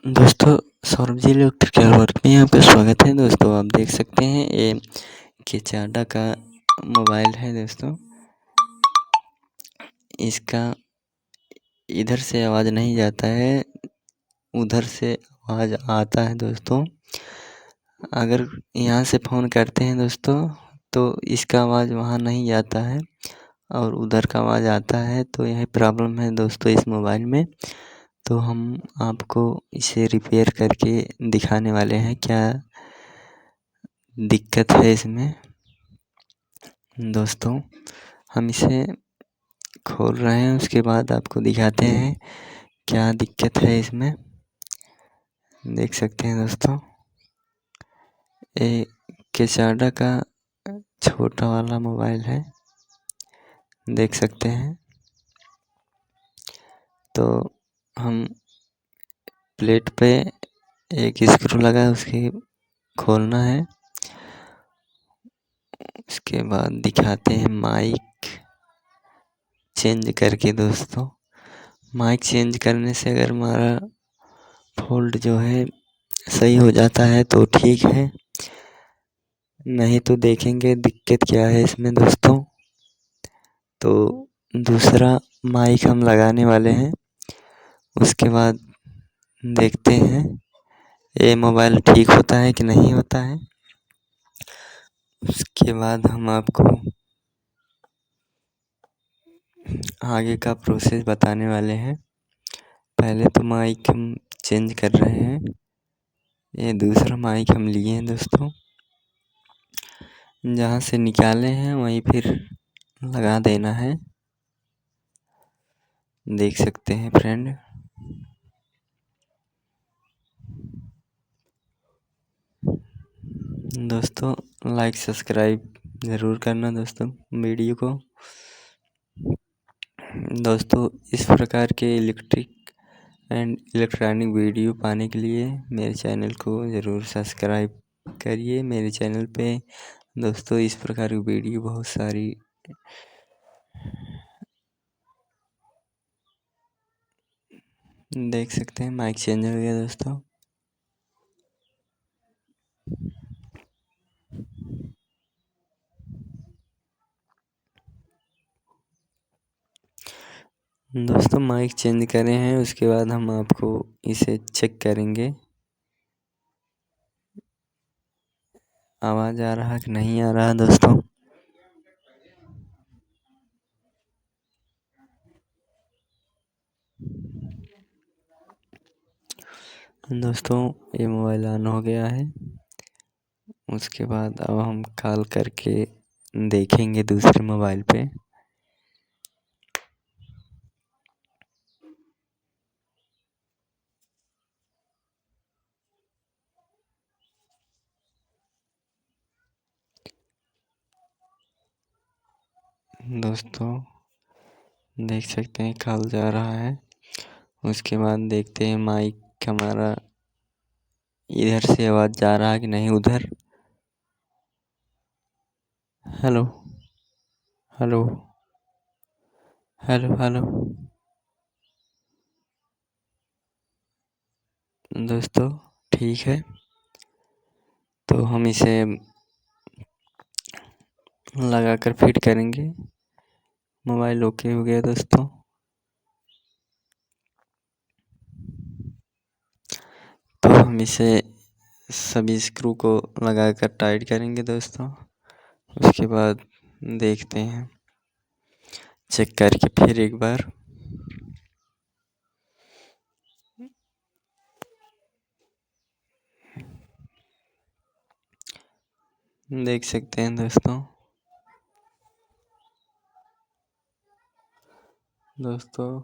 दोस्तों, Saurabh ji electrical work में आपका स्वागत है। दोस्तों, आप देख सकते हैं ये किचाडा का मोबाइल है। दोस्तों, इसका इधर से आवाज़ नहीं जाता है, उधर से आवाज़ आता है। दोस्तों, अगर यहाँ से फ़ोन करते हैं दोस्तों तो इसका आवाज़ वहाँ नहीं जाता है और उधर का आवाज़ आता है। तो यही प्रॉब्लम है दोस्तों इस मोबाइल में। तो हम आपको इसे रिपेयर करके दिखाने वाले हैं क्या दिक्कत है इसमें। दोस्तों, हम इसे खोल रहे हैं, उसके बाद आपको दिखाते हैं क्या दिक्कत है इसमें। देख सकते हैं दोस्तों, ये किचाडा का छोटा वाला मोबाइल है, देख सकते हैं। तो हम प्लेट पे एक स्क्रू लगा है, उसकी खोलना है। उसके बाद दिखाते हैं माइक चेंज करके। दोस्तों, माइक चेंज करने से अगर हमारा फोल्ड जो है सही हो जाता है तो ठीक है, नहीं तो देखेंगे दिक्कत क्या है इसमें। दोस्तों, तो दूसरा माइक हम लगाने वाले हैं, उसके बाद देखते हैं ये मोबाइल ठीक होता है कि नहीं होता है। उसके बाद हम आपको आगे का प्रोसेस बताने वाले हैं। पहले तो माइक हम चेंज कर रहे हैं, ये दूसरा माइक हम लिए हैं। दोस्तों, जहाँ से निकाले हैं वहीं फिर लगा देना है, देख सकते हैं फ्रेंड। दोस्तों, लाइक सब्सक्राइब ज़रूर करना दोस्तों वीडियो को। दोस्तों, इस प्रकार के इलेक्ट्रिक एंड इलेक्ट्रॉनिक वीडियो पाने के लिए मेरे चैनल को ज़रूर सब्सक्राइब करिए। मेरे चैनल पे दोस्तों इस प्रकार की वीडियो बहुत सारी देख सकते हैं। माइक चेंज हो गया दोस्तों। दोस्तों, माइक चेंज करे हैं, उसके बाद हम आपको इसे चेक करेंगे आवाज़ आ रहा कि नहीं आ रहा। दोस्तों, ये मोबाइल ऑन हो गया है। उसके बाद अब हम कॉल करके देखेंगे दूसरे मोबाइल पे। दोस्तों, देख सकते हैं कॉल जा रहा है। उसके बाद देखते हैं माइक हमारा इधर से आवाज़ जा रहा है कि नहीं उधर। Hello hello hello hello. दोस्तों, ठीक है, तो हम इसे लगा कर फिट करेंगे। मोबाइल ओके हो गया दोस्तों। तो हम इसे सभी स्क्रू को लगा कर टाइट करेंगे दोस्तों। उसके बाद देखते हैं चेक करके फिर एक बार। देख सकते हैं दोस्तों। दोस्तों